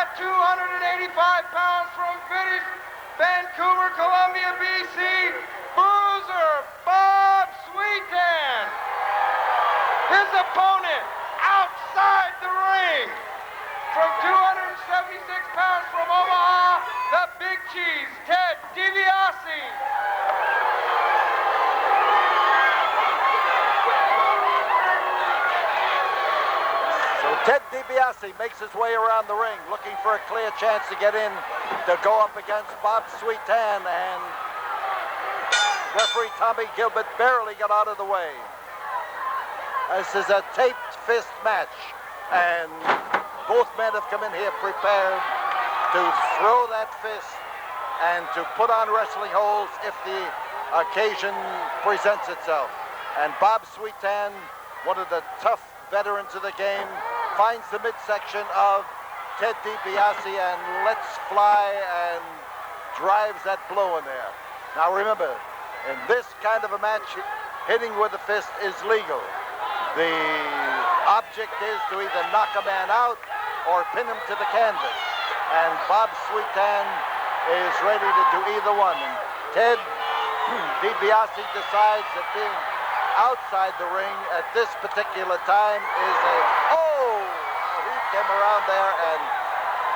At 285 pounds from British Vancouver, Columbia, BC, Bruiser Bob Sweetan. His opponent outside the ring from 276 pounds from Omaha, the Big Cheese, Ted DiBiase. So Ted DiBiase makes his way around the ring, looking for a clear chance to get in to go up against Bob Sweetan, and referee Tommy Gilbert barely got out of the way. This is a taped fist match, and both men have come in here prepared to throw that fist and to put on wrestling holds if the occasion presents itself. And Bob Sweetan, one of the tough veterans of the game, finds the midsection of Ted DiBiase and lets fly and drives that blow in there. Now remember, in this kind of a match, hitting with a fist is legal. The object is to either knock a man out or pin him to the canvas. And Bob Sweetan is ready to do either one. And Ted DiBiase decides that being outside the ring at this particular time is a... Oh! He came around there and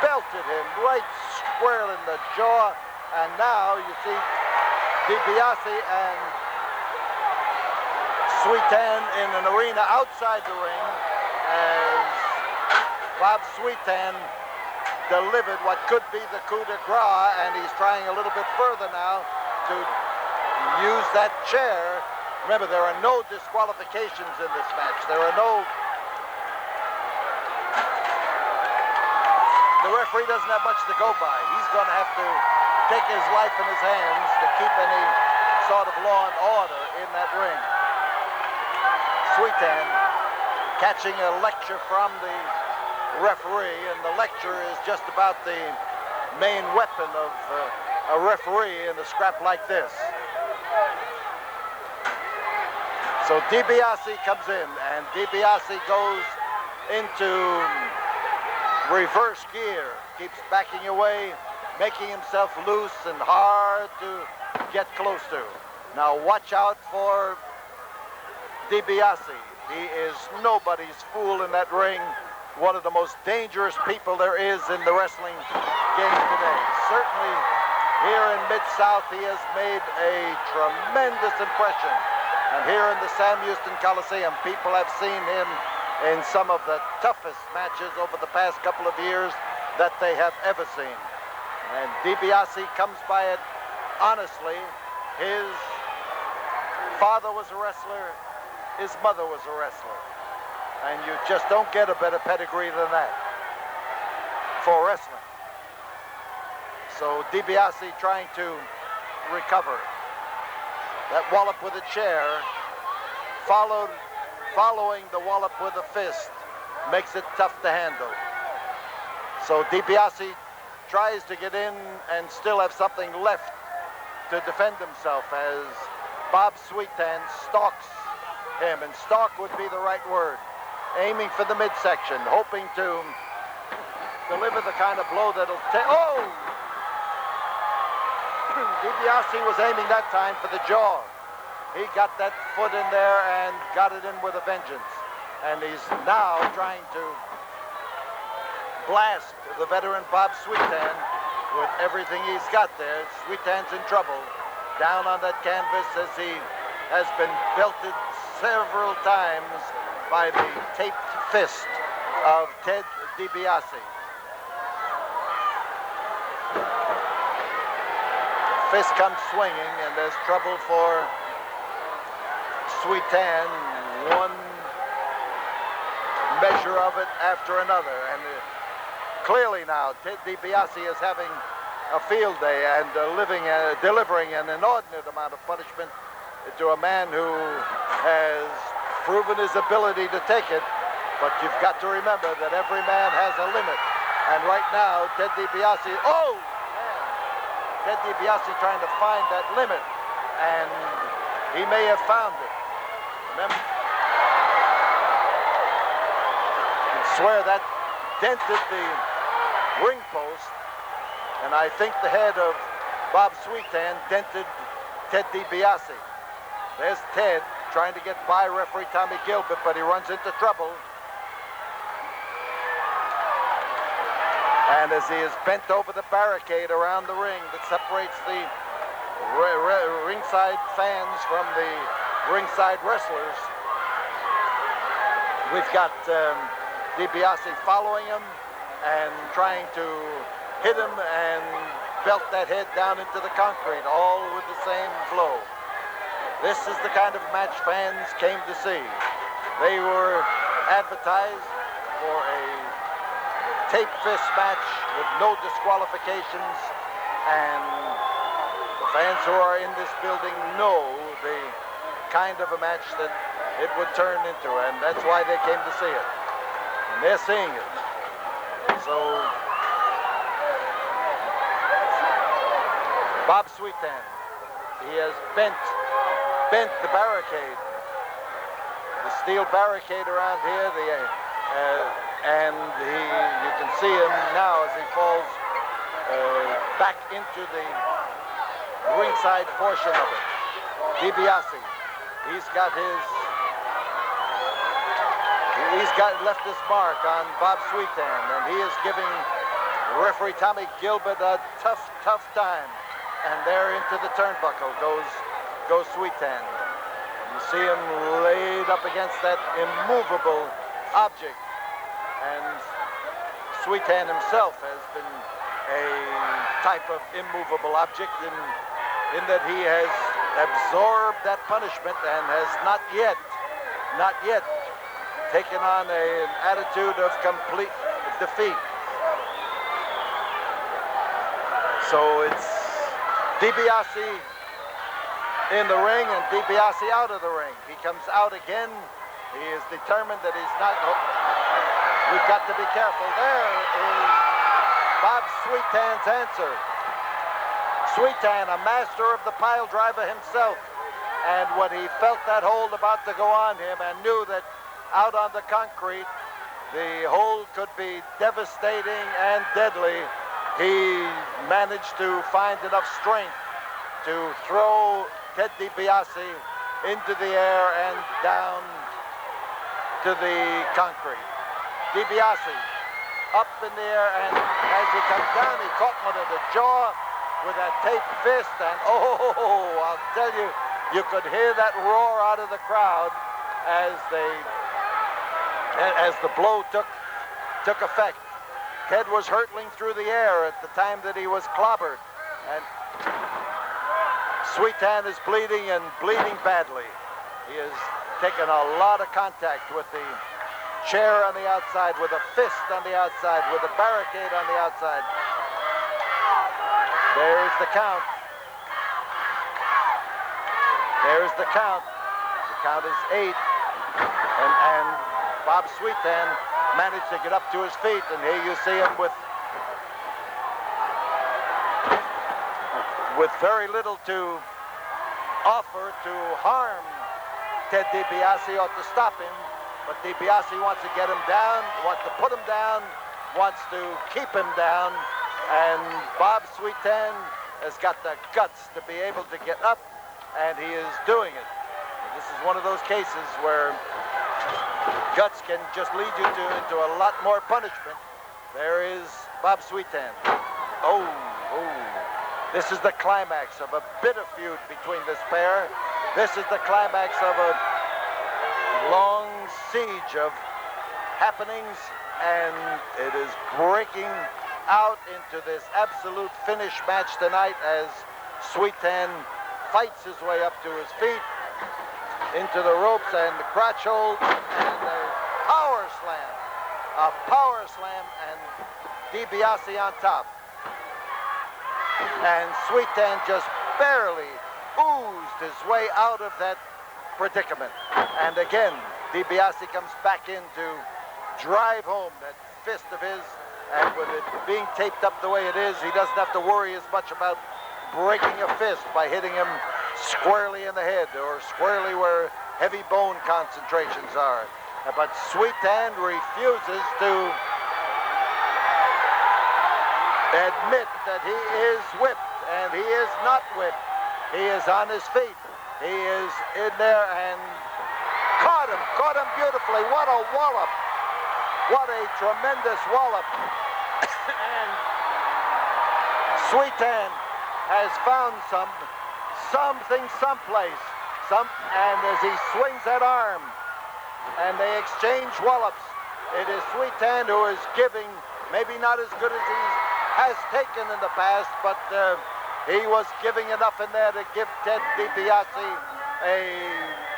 belted him right square in the jaw. And now you see DiBiase and Sweetan in an arena outside the ring as Bob Sweetan delivered what could be the coup de grace, and he's trying a little bit further now to use that chair. Remember, there are no disqualifications in this match. There are no... The referee doesn't have much to go by. He's going to have to take his life in his hands to keep any sort of law and order in that ring. Sweetan catching a lecture from the referee, and the lecture is just about the main weapon of a referee in a scrap like this. So DiBiase comes in, and DiBiase goes into reverse gear, keeps backing away, making himself loose and hard to get close to. Now watch out for DiBiase. He is nobody's fool in that ring. One of the most dangerous people there is in the wrestling game today. Certainly here in Mid-South, he has made a tremendous impression. And here in the Sam Houston Coliseum, people have seen him in some of the toughest matches over the past couple of years that they have ever seen. And DiBiase comes by it honestly. His father was a wrestler. His mother was a wrestler. And you just don't get a better pedigree than that for wrestling. So DiBiase trying to recover. That wallop with a chair, following the wallop with a fist, makes it tough to handle. So DiBiase tries to get in and still have something left to defend himself as Bob Sweetan stalks him, and stalk would be the right word, aiming for the midsection, hoping to deliver the kind of blow that'll take... Oh! DiBiase was aiming that time for the jaw. He got that foot in there and got it in with a vengeance. And he's now trying to blast the veteran Bob Sweetan with everything he's got there. Sweetan's in trouble down on that canvas as he has been belted several times by the taped fist of Ted DiBiase. Fist comes swinging, and there's trouble for Sweetan. One measure of it after another, and clearly now Ted DiBiase is having a field day and delivering an inordinate amount of punishment to a man who has proven his ability to take it. But you've got to remember that every man has a limit, and right now Ted DiBiase, oh man, Ted DiBiase trying to find that limit, and he may have found it. Remember, you can swear that dented the ring post, and I think the head of Bob Sweetan dented Ted DiBiase. There's Ted trying to get by referee Tommy Gilbert, but he runs into trouble. And as he is bent over the barricade around the ring that separates the ringside fans from the ringside wrestlers, we've got DiBiase following him and trying to hit him and belt that head down into the concrete, all with the same blow. This is the kind of match fans came to see. They were advertised for a tape fist match with no disqualifications, and the fans who are in this building know the kind of a match that it would turn into, and that's why they came to see it. And they're seeing it. So Bob Sweetan, he has bent the barricade, the steel barricade around here, and you can see him now as he falls back into the ringside portion of it. DiBiase, he's left his mark on Bob Sweetan, and he is giving referee Tommy Gilbert a tough time. And there into the turnbuckle goes Sweetan. You see him laid up against that immovable object. And Sweetan himself has been a type of immovable object in that he has absorbed that punishment and has not yet taken on an attitude of complete defeat. So it's DiBiase in the ring and DiBiase out of the ring. He comes out again. He is determined that he's not. We've got to be careful. There is Bob Sweetan's answer. Sweetan, a master of the pile driver himself, and when he felt that hold about to go on him and knew that out on the concrete the hold could be devastating and deadly, he managed to find enough strength to throw Ted DiBiase into the air and down to the concrete. DiBiase up in the air, and as he comes down, he caught one of the jaw with that taped fist, and oh, I'll tell you, you could hear that roar out of the crowd as the blow took effect. Ted was hurtling through the air at the time that he was clobbered, and Sweetan is bleeding and bleeding badly. He has taken a lot of contact with the chair on the outside, with a fist on the outside, with a barricade on the outside. There's the count. There's the count. The count is 8, and Bob Sweetan managed to get up to his feet, and here you see him with very little to offer to harm Ted DiBiase or to stop him. But DiBiase wants to get him down, wants to put him down, wants to keep him down, and Bob Sweetan has got the guts to be able to get up, and he is doing it. This is one of those cases where guts can just lead you into a lot more punishment. There is Bob Sweetan. Oh. This is the climax of a bitter feud between this pair. This is the climax of a long siege of happenings, and it is breaking out into this absolute finish match tonight as Sweetan fights his way up to his feet, into the ropes and the crotch hold, and a power slam, and DiBiase on top. And Sweetan just barely oozed his way out of that predicament. And again, DiBiase comes back in to drive home that fist of his, and with it being taped up the way it is, he doesn't have to worry as much about breaking a fist by hitting him squarely in the head or squarely where heavy bone concentrations are. But Sweetan refuses to admit that he is whipped, and he is not whipped. He is on his feet. He is in there and caught him beautifully. What a wallop. What a tremendous wallop. And Sweetan has found something someplace. And as he swings that arm and they exchange wallops, it is Sweetan who is giving, maybe not as good as he has taken in the past, but he was giving enough in there to give Ted DiBiase a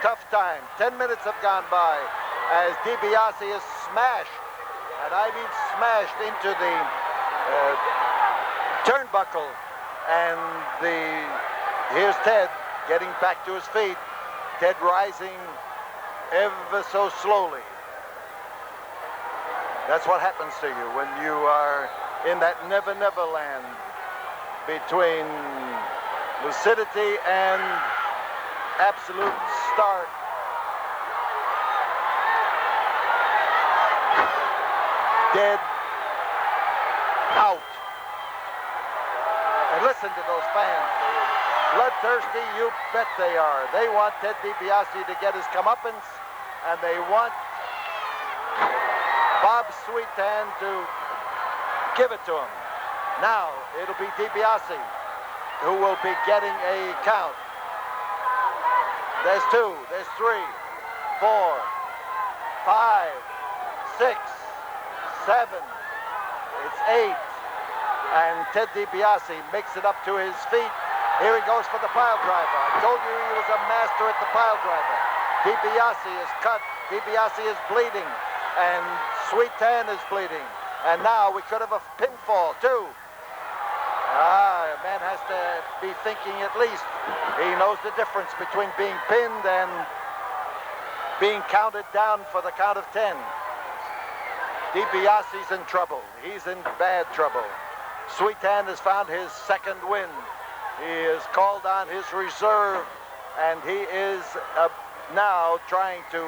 tough time. 10 minutes have gone by as DiBiase is smashed, and I mean smashed into the turnbuckle. And here's Ted getting back to his feet. Ted rising ever so slowly. That's what happens to you when you are in that never land between lucidity and absolute start. Dead out. And listen to those fans. They're bloodthirsty, you bet they are. They want Ted DiBiase to get his comeuppance, and they want Bob Sweetan to give it to him. Now it'll be DiBiase who will be getting a count. There's 2, there's 3, 4, 5, 6, 7, it's 8. And Ted DiBiase makes it up to his feet. Here he goes for the pile driver. I told you he was a master at the pile driver. DiBiase is cut. DiBiase is bleeding. And Sweetan is bleeding. And now we could have a pinfall, too. A man has to be thinking at least. He knows the difference between being pinned and being counted down for the count of 10. DiBiase's in trouble. He's in bad trouble. Sweetan has found his second win. He has called on his reserve, and he is now trying to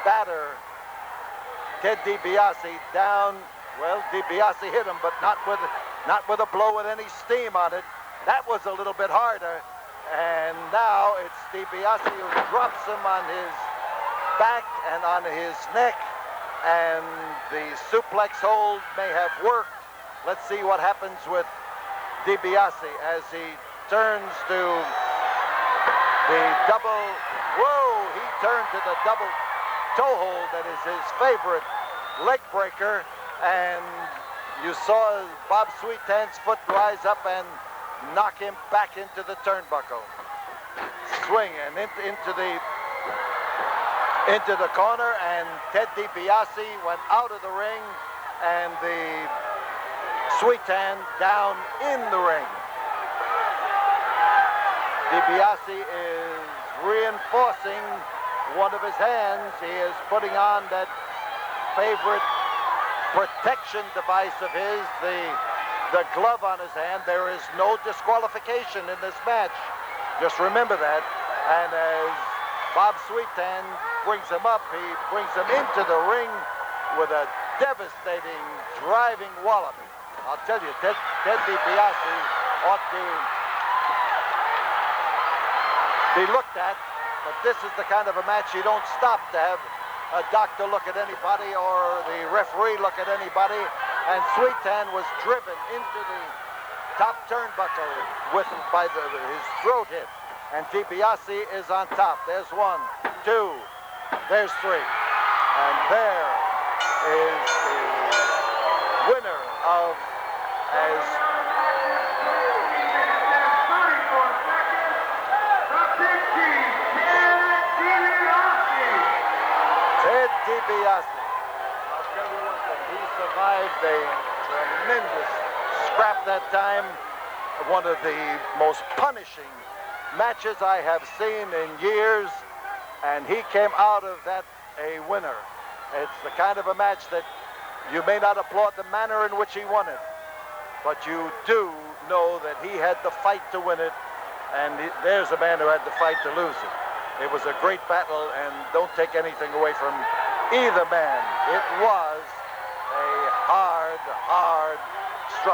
batter Ted DiBiase down. Well, DiBiase hit him, but not with a blow with any steam on it. That was a little bit harder. And now it's DiBiase who drops him on his back and on his neck. And the suplex hold may have worked. Let's see what happens with DiBiase as he turns to the double. Whoa, he turned to the double toe hold that is his favorite leg breaker. And you saw Bob Sweetan's foot rise up and knock him back into the turnbuckle. Swing and into the corner, and Ted DiBiase went out of the ring, and the Sweetan down in the ring. DiBiase is reinforcing one of his hands. He is putting on that favorite protection device of his, the glove on his hand. There is no disqualification in this match. Just remember that. And as Bob Sweetan brings him up, he brings him into the ring with a devastating driving wallop. I'll tell you, Ted DiBiase ought to be looked at, but this is the kind of a match you don't stop to have a doctor look at anybody or the referee look at anybody. And Sweetan was driven into the top turnbuckle by his throat hit. And DiBiase is on top. There's 1, 2, there's 3. And there is the winner of as Ted DiBiase. I'll tell you one thing, he survived a tremendous scrap that time. One of the most punishing matches I have seen in years, and he came out of that a winner. It's the kind of a match that you may not applaud the manner in which he won it, but you do know that he had the fight to win it, and there's a man who had the fight to lose it. It was a great battle, and don't take anything away from either man. It was a hard struggle.